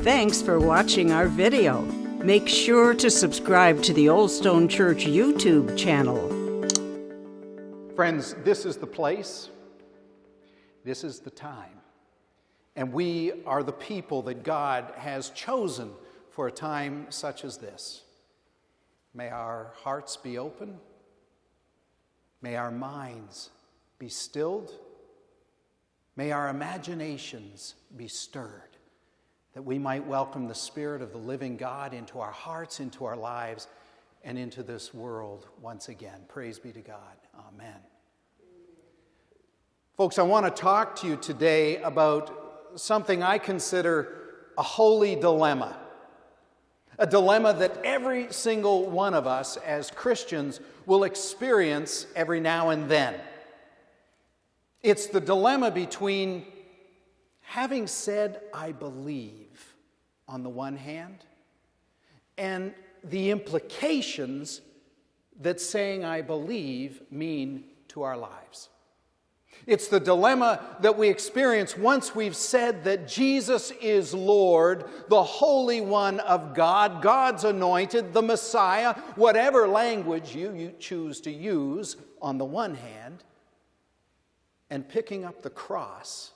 Thanks for watching our video. Make sure to subscribe to the Old Stone Church YouTube channel. Friends, this is the place, this is the time, and we are the people that God has chosen for a time such as this. May our hearts be open, may our minds be stilled, may our imaginations be stirred, that we might welcome the Spirit of the living God into our hearts, into our lives, and into this world once again. Praise be to God. Amen. Folks, I want to talk to you today about something I consider a holy dilemma. A dilemma that every single one of us as Christians will experience every now and then. It's the dilemma between having said, I believe, on the one hand, and the implications that saying I believe mean to our lives. It's the dilemma that we experience once we've said that Jesus is Lord, the Holy One of God, God's anointed, the Messiah, whatever language you choose to use on the one hand, and picking up the cross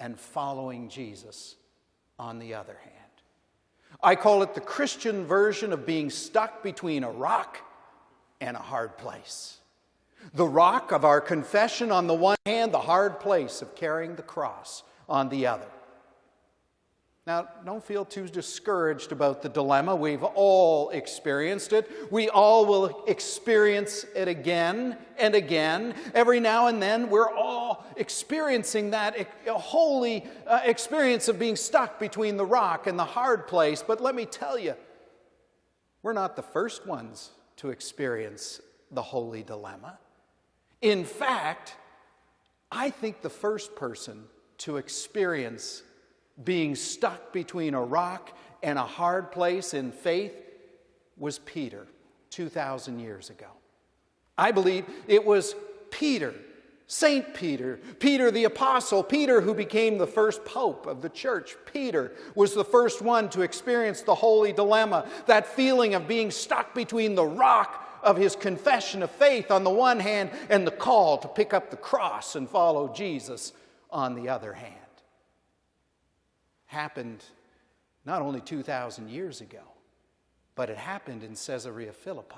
and following Jesus on the other hand. I call it the Christian version of being stuck between a rock and a hard place. The rock of our confession on the one hand, the hard place of carrying the cross on the other. Now, don't feel too discouraged about the dilemma. We've all experienced it. We all will experience it again and again. Every now and then, we're all experiencing that holy experience of being stuck between the rock and the hard place. But let me tell you, we're not the first ones to experience the holy dilemma. In fact, I think the first person to experience being stuck between a rock and a hard place in faith was Peter 2,000 years ago. I believe it was Peter, Saint Peter, Peter the Apostle, Peter who became the first pope of the church. Peter was the first one to experience the holy dilemma, that feeling of being stuck between the rock of his confession of faith on the one hand and the call to pick up the cross and follow Jesus on the other hand. Happened not only 2,000 years ago, but it happened in Caesarea Philippi.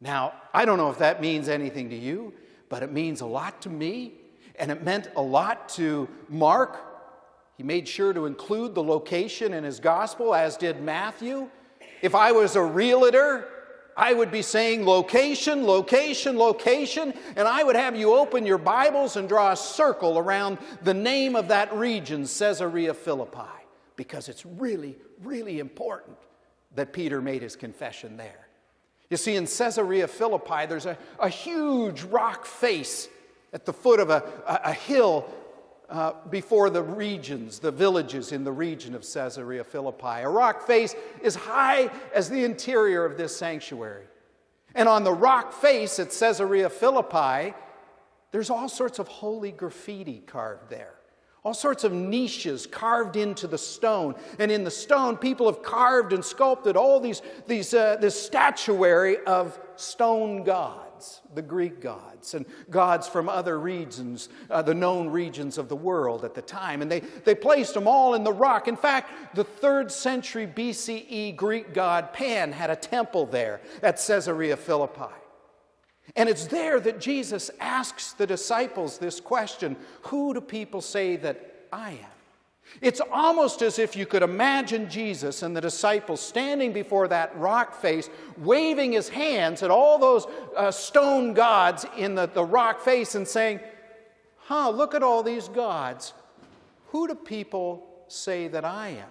Now, I don't know if that means anything to you, but it means a lot to me, and it meant a lot to Mark. He made sure to include the location in his gospel, as did Matthew. If I was a realtor, I would be saying location, location, location, and I would have you open your Bibles and draw a circle around the name of that region, Caesarea Philippi, because it's really, really important that Peter made his confession there. You see, in Caesarea Philippi, there's a huge rock face at the foot of a hill before the regions, the villages in the region of Caesarea Philippi. A rock face as high as the interior of this sanctuary. And on the rock face at Caesarea Philippi, there's all sorts of holy graffiti carved there. All sorts of niches carved into the stone. And in the stone, people have carved and sculpted all this statuary of stone gods, the Greek gods, and gods from other regions, the known regions of the world at the time. And they placed them all in the rock. In fact, the 3rd century BCE Greek god Pan had a temple there at Caesarea Philippi. And it's there that Jesus asks the disciples this question: who do people say that I am? It's almost as if you could imagine Jesus and the disciples standing before that rock face, waving his hands at all those stone gods in the rock face and saying, look at all these gods. Who do people say that I am?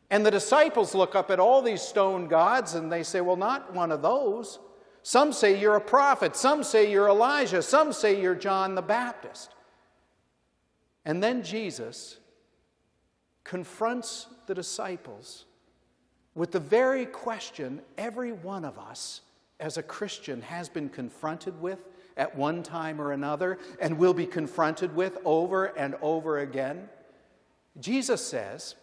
And the disciples look up at all these stone gods and they say, well, not one of those. Some say you're a prophet. Some say you're Elijah. Some say you're John the Baptist. And then Jesus confronts the disciples with the very question every one of us as a Christian has been confronted with at one time or another and will be confronted with over and over again. Jesus says,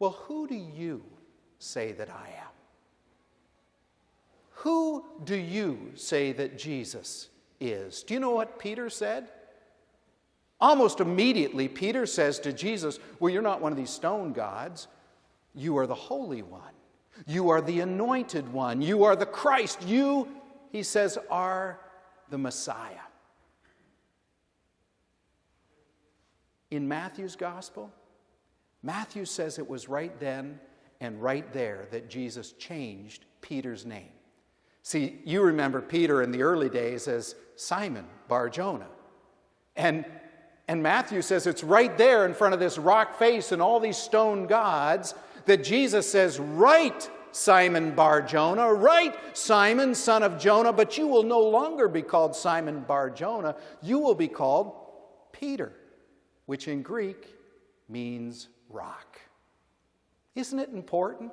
Well, who do you say that I am? Who do you say that Jesus is? Do you know what Peter said? Almost immediately, Peter says to Jesus, well, you're not one of these stone gods. You are the Holy One. You are the Anointed One. You are the Christ. You, he says, are the Messiah. In Matthew's Gospel, Matthew says it was right then and right there that Jesus changed Peter's name. See, you remember Peter in the early days as Simon Bar-Jonah. And Matthew says it's right there in front of this rock face and all these stone gods that Jesus says, right, Simon Bar-Jonah, right, Simon, son of Jonah, but you will no longer be called Simon Bar-Jonah. You will be called Peter, which in Greek means rock. Isn't it important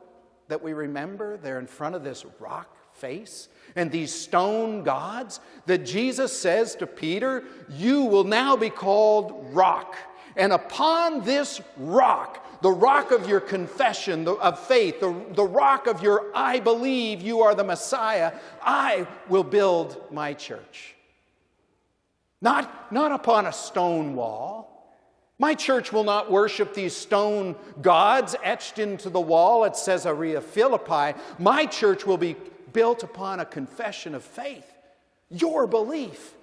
that we remember they're in front of this rock face and these stone gods, that Jesus says to Peter, you will now be called rock. And upon this rock, the rock of your confession of faith, the rock of your I believe you are the Messiah, I will build my church. Not upon a stone wall. My church will not worship these stone gods etched into the wall at Caesarea Philippi. My church will be built upon a confession of faith. Your belief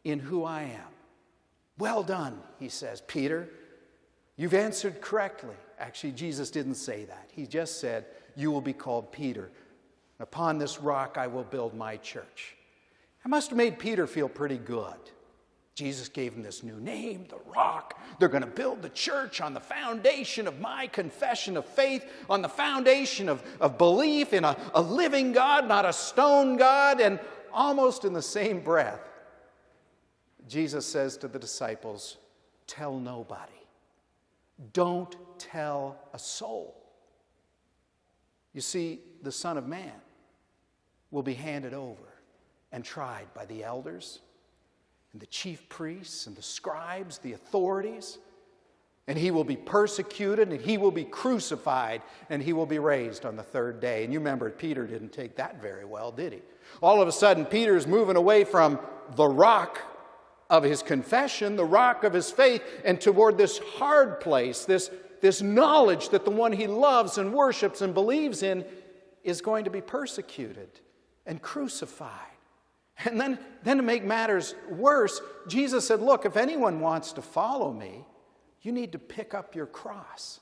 in who I am. Well done, he says, Peter. You've answered correctly. Actually, Jesus didn't say that. He just said, you will be called Peter. Upon this rock I will build my church. It must have made Peter feel pretty good. Jesus gave him this new name, the rock. They're going to build the church on the foundation of my confession of faith, on the foundation of belief in a living God, not a stone God. And almost in the same breath, Jesus says to the disciples, tell nobody. Don't tell a soul. You see, the Son of Man will be handed over and tried by the elders and the chief priests and the scribes, the authorities, and he will be persecuted and he will be crucified and he will be raised on the third day. And you remember, Peter didn't take that very well, did he? All of a sudden, Peter's moving away from the rock of his confession, the rock of his faith, and toward this hard place, this knowledge that the one he loves and worships and believes in is going to be persecuted and crucified. And then to make matters worse, Jesus said, look, if anyone wants to follow me, you need to pick up your cross.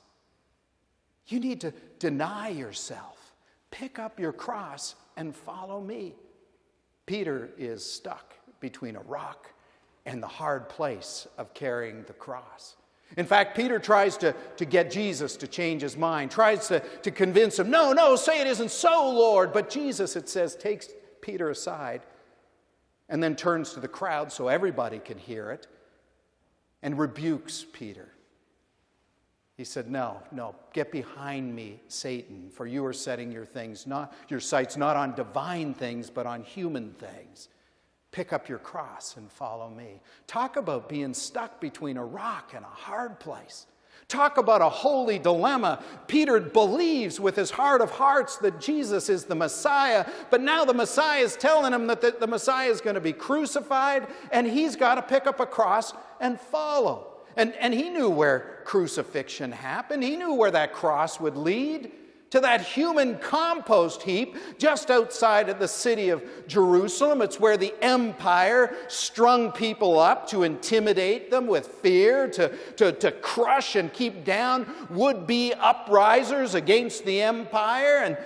You need to deny yourself. Pick up your cross and follow me. Peter is stuck between a rock and the hard place of carrying the cross. In fact, Peter tries to get Jesus to change his mind, tries to convince him, no, say it isn't so, Lord. But Jesus, it says, takes Peter aside and then turns to the crowd so everybody can hear it and rebukes Peter. He said, no, get behind me, Satan, for you are setting your sights not on divine things, but on human things. Pick up your cross and follow me. Talk about being stuck between a rock and a hard place. Talk about a holy dilemma. Peter believes with his heart of hearts that Jesus is the Messiah, but now the Messiah is telling him that the Messiah is going to be crucified, and he's got to pick up a cross and follow. And he knew where crucifixion happened. He knew where that cross would lead, to that human compost heap just outside of the city of Jerusalem. It's where the empire strung people up to intimidate them with fear, to crush and keep down would-be uprisers against the empire. And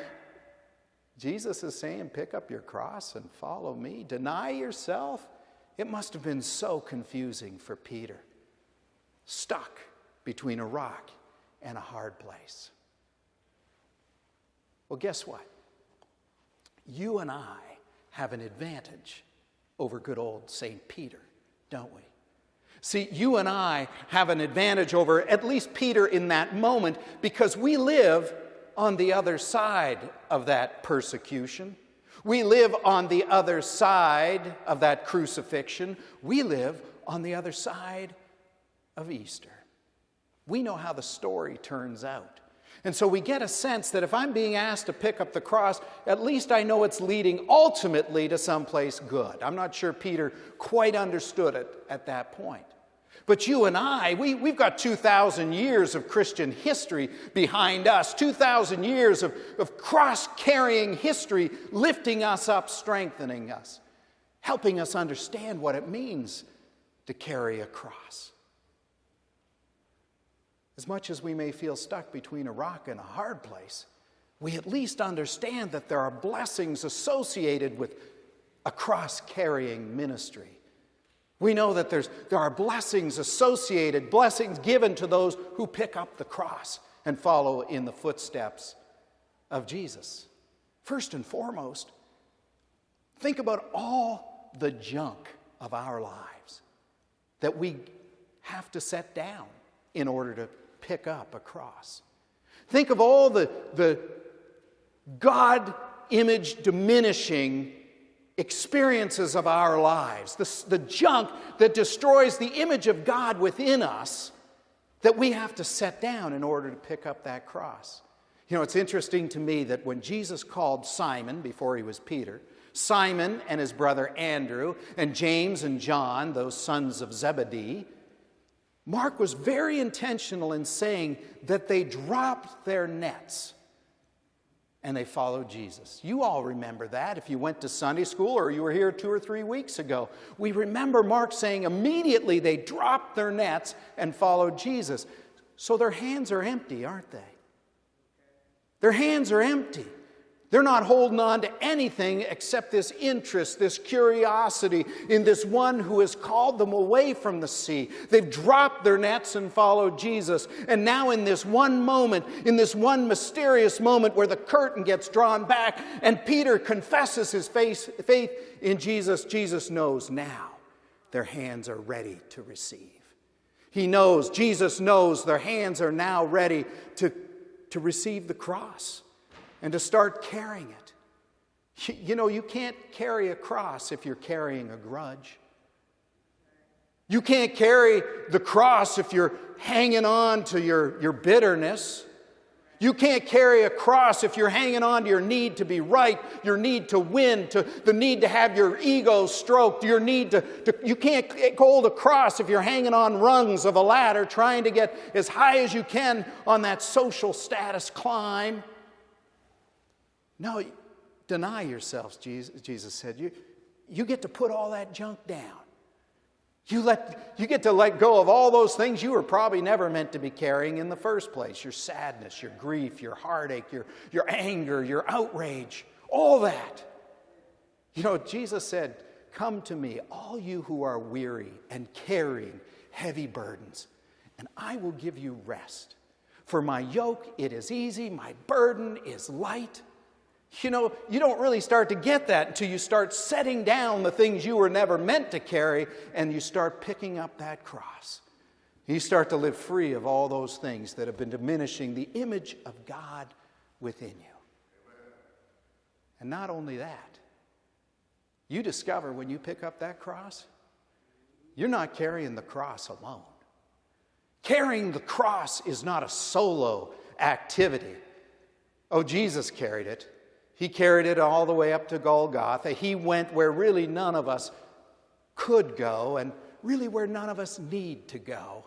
Jesus is saying, pick up your cross and follow me. Deny yourself. It must have been so confusing for Peter, stuck between a rock and a hard place. Well, guess what? You and I have an advantage over good old St. Peter, don't we? See, you and I have an advantage over at least Peter in that moment because we live on the other side of that persecution. We live on the other side of that crucifixion. We live on the other side of Easter. We know how the story turns out. And so we get a sense that if I'm being asked to pick up the cross, at least I know it's leading ultimately to someplace good. I'm not sure Peter quite understood it at that point. But you and I, we've got 2,000 years of Christian history behind us, 2,000 years of cross-carrying history lifting us up, strengthening us, helping us understand what it means to carry a cross. As much as we may feel stuck between a rock and a hard place, we at least understand that there are blessings associated with a cross-carrying ministry. We know that there are blessings associated, blessings given to those who pick up the cross and follow in the footsteps of Jesus. First and foremost, think about all the junk of our lives that we have to set down in order to pick up a cross. Think of all the God-image diminishing experiences of our lives, the junk that destroys the image of God within us that we have to set down in order to pick up that cross. You know, it's interesting to me that when Jesus called Simon, before he was Peter, Simon and his brother Andrew, and James and John, those sons of Zebedee, Mark was very intentional in saying that they dropped their nets and they followed Jesus. You all remember that if you went to Sunday school or you were here 2 or 3 weeks ago. We remember Mark saying immediately they dropped their nets and followed Jesus. So their hands are empty, aren't they? Their hands are empty. They're not holding on to anything except this interest, this curiosity in this one who has called them away from the sea. They've dropped their nets and followed Jesus. And now in this one moment, in this one mysterious moment where the curtain gets drawn back and Peter confesses his faith in Jesus, Jesus knows now their hands are ready to receive. He knows, Jesus knows their hands are now ready to receive the cross and to start carrying it. You know, you can't carry a cross if you're carrying a grudge. You can't carry the cross if you're hanging on to your bitterness. You can't carry a cross if you're hanging on to your need to be right, your need to win, to the need to have your ego stroked, your need to you can't hold a cross if you're hanging on rungs of a ladder trying to get as high as you can on that social status climb. No, deny yourselves, Jesus said. You get to put all that junk down. You get to let go of all those things you were probably never meant to be carrying in the first place. Your sadness, your grief, your heartache, your anger, your outrage, all that. You know, Jesus said, "Come to me, all you who are weary and carrying heavy burdens, and I will give you rest. For my yoke, it is easy, my burden is light." You know, you don't really start to get that until you start setting down the things you were never meant to carry and you start picking up that cross. You start to live free of all those things that have been diminishing the image of God within you. And not only that, you discover when you pick up that cross, you're not carrying the cross alone. Carrying the cross is not a solo activity. Oh, Jesus carried it. He carried it all the way up to Golgotha. He went where really none of us could go and really where none of us need to go.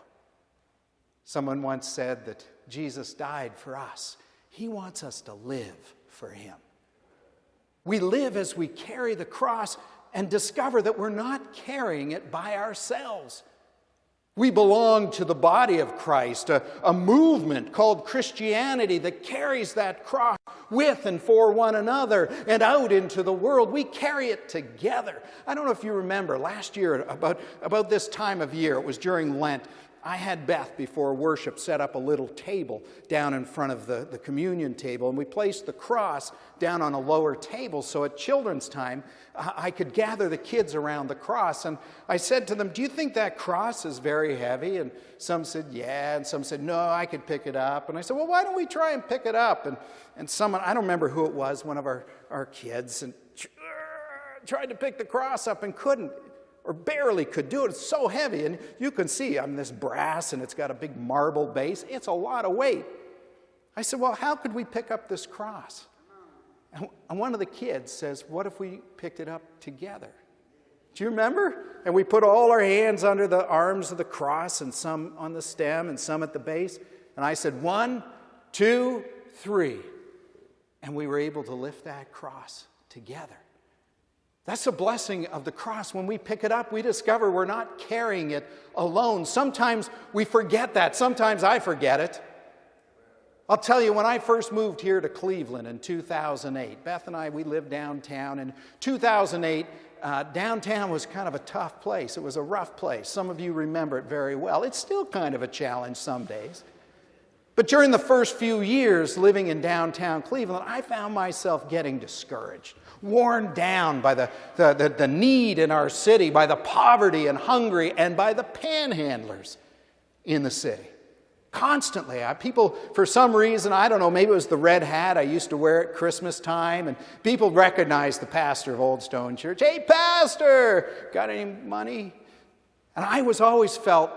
Someone once said that Jesus died for us. He wants us to live for him. We live as we carry the cross and discover that we're not carrying it by ourselves. We belong to the body of Christ, a movement called Christianity that carries that cross with and for one another and out into the world. We carry it together. I don't know if you remember last year about this time of year, it was during Lent, I had Beth before worship set up a little table down in front of the communion table, and we placed the cross down on a lower table so at children's time I could gather the kids around the cross. And I said to them, "Do you think that cross is very heavy?" And some said, "Yeah," and some said, "No, I could pick it up." And I said, "Well, why don't we try and pick it up?" And someone, I don't remember who it was, one of our kids, and tried to pick the cross up and couldn't. barely could do it. It's so heavy. And you can see, this brass, and it's got a big marble base. It's a lot of weight. I said, well, how could we pick up this cross? And one of the kids says, what if we picked it up together? Do you remember? And we put all our hands under the arms of the cross, and some on the stem and some at the base. And I said, 1, 2, 3. And we were able to lift that cross together. That's the blessing of the cross. When we pick it up, we discover we're not carrying it alone. Sometimes we forget that. Sometimes I forget it. I'll tell you, when I first moved here to Cleveland in 2008, Beth and I, we lived downtown. In 2008, downtown was kind of a tough place. It was a rough place. Some of you remember it very well. It's still kind of a challenge some days. But during the first few years living in downtown Cleveland, I found myself getting discouraged, worn down by the need in our city, by the poverty and hungry, and by the panhandlers in the city. Constantly. People, for some reason, I don't know, maybe it was the red hat I used to wear at Christmas time, and people recognized the pastor of Old Stone Church. Hey, pastor, got any money? And I was always felt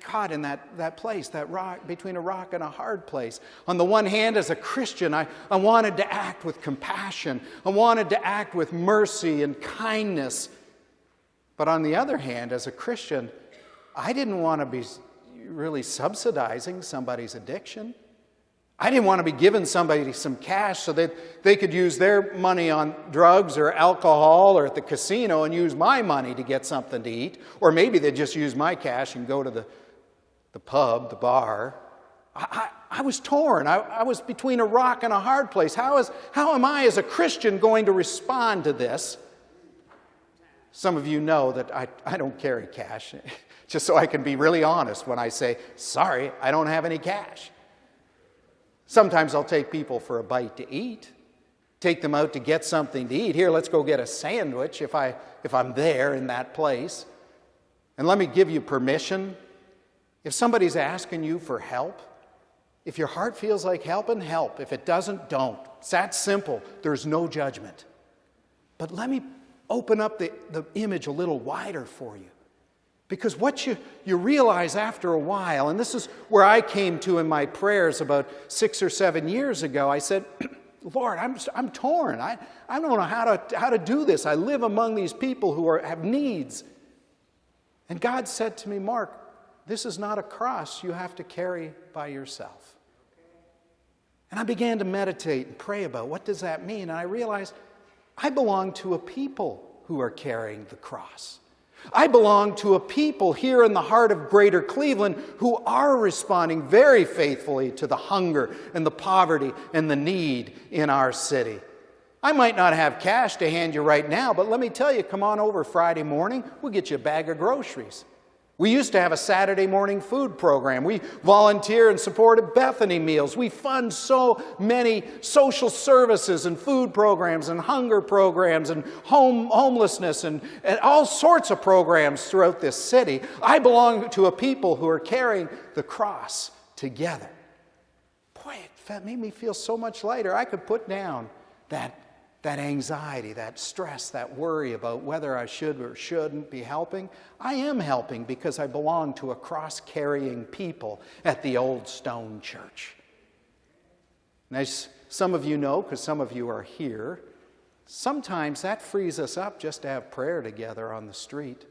caught in that place, that rock, between a rock and a hard place. On the one hand, as a Christian, I wanted to act with compassion. I wanted to act with mercy and kindness. But on the other hand, as a Christian, I didn't want to be really subsidizing somebody's addiction. I didn't want to be giving somebody some cash so that they could use their money on drugs or alcohol or at the casino and use my money to get something to eat. Or maybe they'd just use my cash and go to the pub, the bar. I was torn. I was between a rock and a hard place. How am I as a Christian going to respond to this? Some of you know that I don't carry cash. Just so I can be really honest when I say, sorry, I don't have any cash. Sometimes I'll take people for a bite to eat, take them out to get something to eat. Here, let's go get a sandwich if I'm there in that place. And let me give you permission. If somebody's asking you for help, if your heart feels like helping, help. If it doesn't, don't. It's that simple. There's no judgment. But let me open up the image a little wider for you. Because what you realize after a while, and this is where I came to in my prayers about 6 or 7 years ago, I said, Lord, I'm torn. I don't know how to do this. I live among these people who have needs. And God said to me, Mark, this is not a cross you have to carry by yourself. And I began to meditate and pray about what does that mean? And I realized I belong to a people who are carrying the cross. I belong to a people here in the heart of Greater Cleveland who are responding very faithfully to the hunger and the poverty and the need in our city. I might not have cash to hand you right now, but let me tell you, come on over Friday morning, we'll get you a bag of groceries. We used to have a Saturday morning food program. We volunteer and supported Bethany meals. We fund so many social services and food programs and hunger programs and homelessness and all sorts of programs throughout this city. I belong to a people who are carrying the cross together. Boy, it made me feel so much lighter. I could put down that anxiety, that stress, that worry about whether I should or shouldn't be helping. I am helping because I belong to a cross-carrying people at the Old Stone Church. And as some of you know, because some of you are here, sometimes that frees us up just to have prayer together on the street.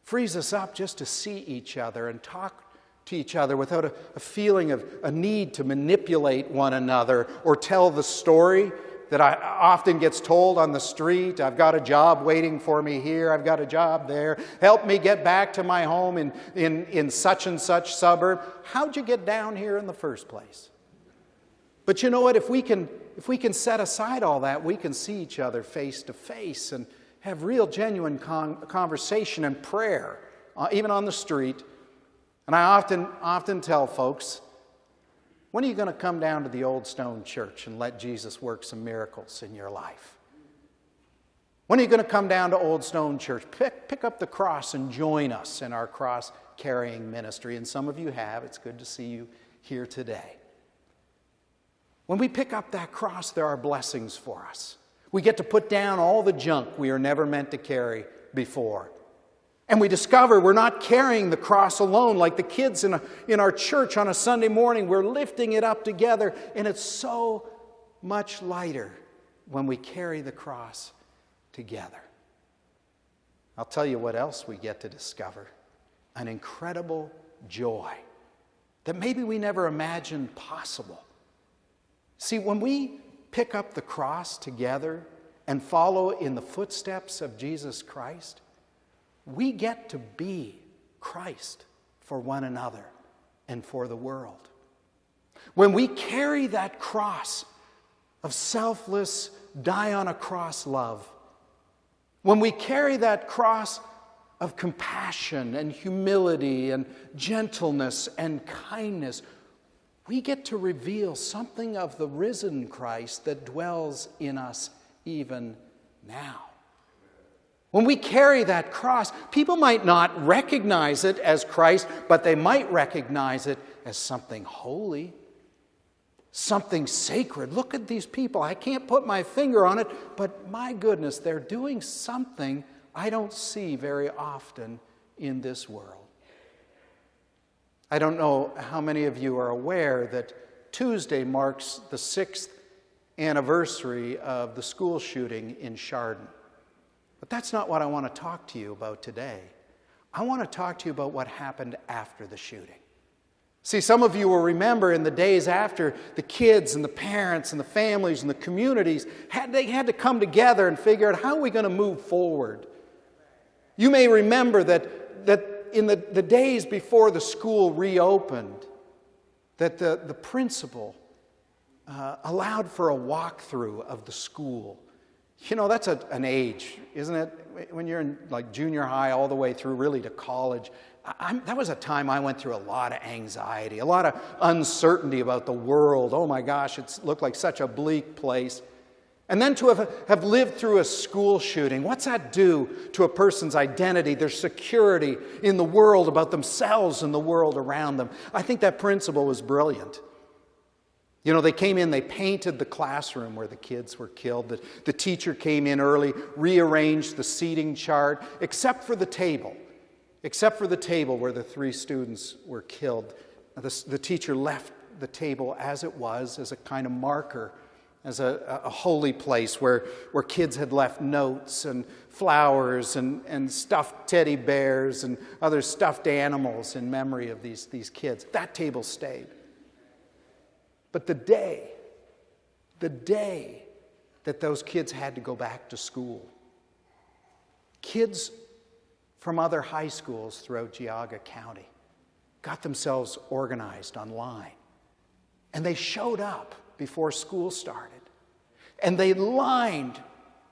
Frees us up just to see each other and talk to each other without a feeling of a need to manipulate one another or tell the story that I often gets told on the street. I've got a job waiting for me here. I've got a job there. Help me get back to my home in such and such suburb. How'd you get down here in the first place? But you know what? If we can set aside all that, we can see each other face to face and have real, genuine conversation and prayer, even on the street. And I often tell folks, when are you going to come down to the Old Stone Church and let Jesus work some miracles in your life? When are you going to come down to Old Stone Church? Pick up the cross and join us in our cross-carrying ministry. And some of you have. It's good to see you here today. When we pick up that cross, there are blessings for us. We get to put down all the junk we are never meant to carry before. And we discover we're not carrying the cross alone like the kids in our church on a Sunday morning. We're lifting it up together, and it's so much lighter when we carry the cross together. I'll tell you what else we get to discover. An incredible joy that maybe we never imagined possible. See, when we pick up the cross together and follow in the footsteps of Jesus Christ, we get to be Christ for one another and for the world. When we carry that cross of selfless, die-on-a-cross love, when we carry that cross of compassion and humility and gentleness and kindness, we get to reveal something of the risen Christ that dwells in us even now. When we carry that cross, people might not recognize it as Christ, but they might recognize it as something holy, something sacred. Look at these people. I can't put my finger on it, but my goodness, they're doing something I don't see very often in this world. I don't know how many of you are aware that Tuesday marks the 6th anniversary of the school shooting in Chardon. But that's not what I want to talk to you about today. I want to talk to you about what happened after the shooting. See, some of you will remember in the days after, the kids and the parents and the families and the communities had to come together and figure out how are we going to move forward. You may remember that in the days before the school reopened, that the principal allowed for a walkthrough of the school. You know, that's an age, isn't it? When you're in like junior high all the way through really to college. That was a time I went through a lot of anxiety, a lot of uncertainty about the world. Oh my gosh, it looked like such a bleak place. And then to have lived through a school shooting, what's that do to a person's identity, their security in the world, about themselves and the world around them? I think that principal was brilliant. You know, they came in, they painted the classroom where the kids were killed. The teacher came in early, rearranged the seating chart, except for the table where the 3 students were killed. The teacher left the table as it was, as a kind of marker, as a holy place where kids had left notes and flowers and stuffed teddy bears and other stuffed animals in memory of these kids. That table stayed. But the day that those kids had to go back to school, kids from other high schools throughout Geauga County got themselves organized online. And they showed up before school started. And they lined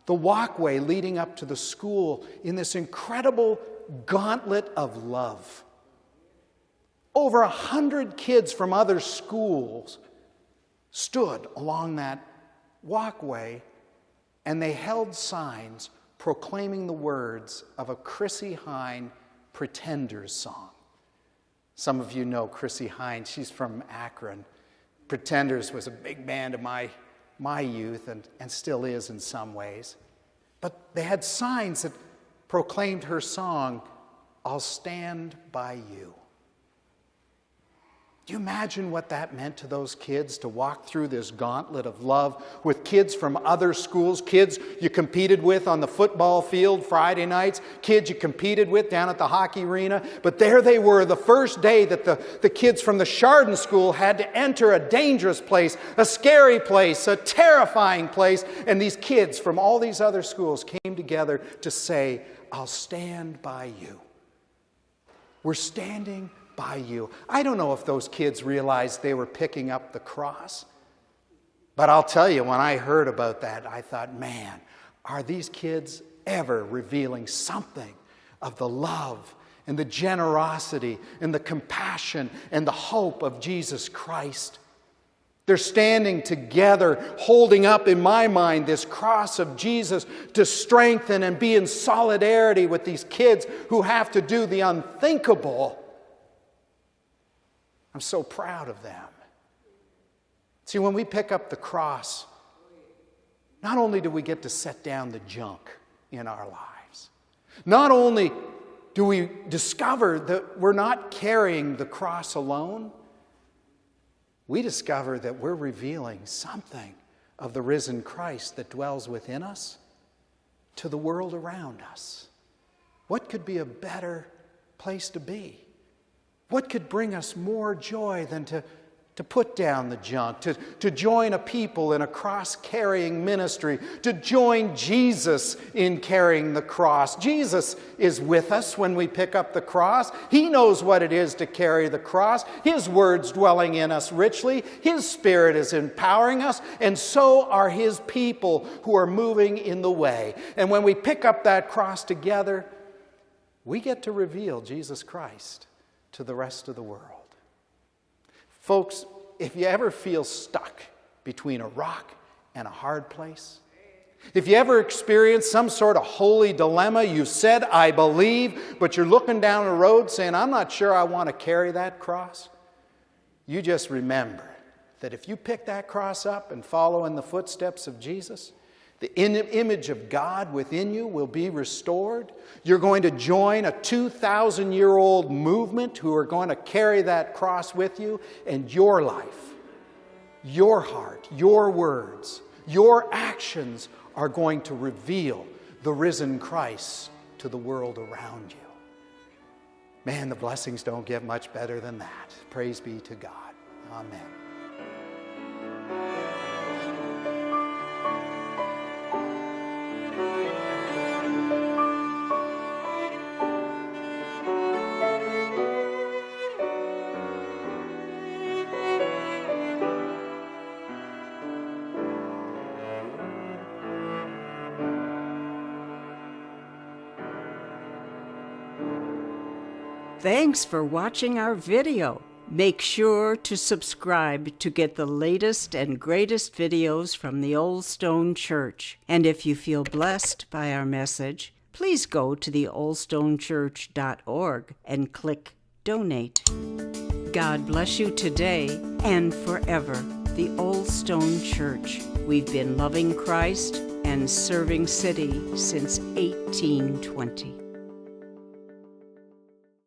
the walkway leading up to the school in this incredible gauntlet of love. Over 100 kids from other schools stood along that walkway, and they held signs proclaiming the words of a Chrissy Hine Pretenders song. Some of you know Chrissy Hine. She's from Akron. Pretenders was a big band of my youth and still is in some ways. But they had signs that proclaimed her song, "I'll Stand By You." Do you imagine what that meant to those kids to walk through this gauntlet of love with kids from other schools, kids you competed with on the football field Friday nights, kids you competed with down at the hockey arena? But there they were, the first day that the kids from the Chardon School had to enter a dangerous place, a scary place, a terrifying place. And these kids from all these other schools came together to say, "I'll stand by you." We're standing by you. I don't know if those kids realized they were picking up the cross. But I'll tell you, when I heard about that, I thought, man, are these kids ever revealing something of the love and the generosity and the compassion and the hope of Jesus Christ? They're standing together, holding up, in my mind, this cross of Jesus to strengthen and be in solidarity with these kids who have to do the unthinkable. I'm so proud of them. See, when we pick up the cross, not only do we get to set down the junk in our lives, not only do we discover that we're not carrying the cross alone, we discover that we're revealing something of the risen Christ that dwells within us to the world around us. What could be a better place to be? What could bring us more joy than to put down the junk, to join a people in a cross-carrying ministry, to join Jesus in carrying the cross. Jesus is with us when we pick up the cross. He knows what it is to carry the cross. His word's dwelling in us richly. His Spirit is empowering us, and so are His people who are moving in the way. And when we pick up that cross together, we get to reveal Jesus Christ to the rest of the world. Folks, if you ever feel stuck between a rock and a hard place, if you ever experience some sort of holy dilemma, you've said, I believe, but you're looking down the road saying, I'm not sure I want to carry that cross, you just remember that if you pick that cross up and follow in the footsteps of Jesus, the image of God within you will be restored. You're going to join a 2,000-year-old movement who are going to carry that cross with you, and your life, your heart, your words, your actions are going to reveal the risen Christ to the world around you. Man, the blessings don't get much better than that. Praise be to God. Amen. Thanks for watching our video. Make sure to subscribe to get the latest and greatest videos from the Old Stone Church. And if you feel blessed by our message, please go to theoldstonechurch.org and click Donate. God bless you today and forever. The Old Stone Church. We've been loving Christ and serving City since 1820.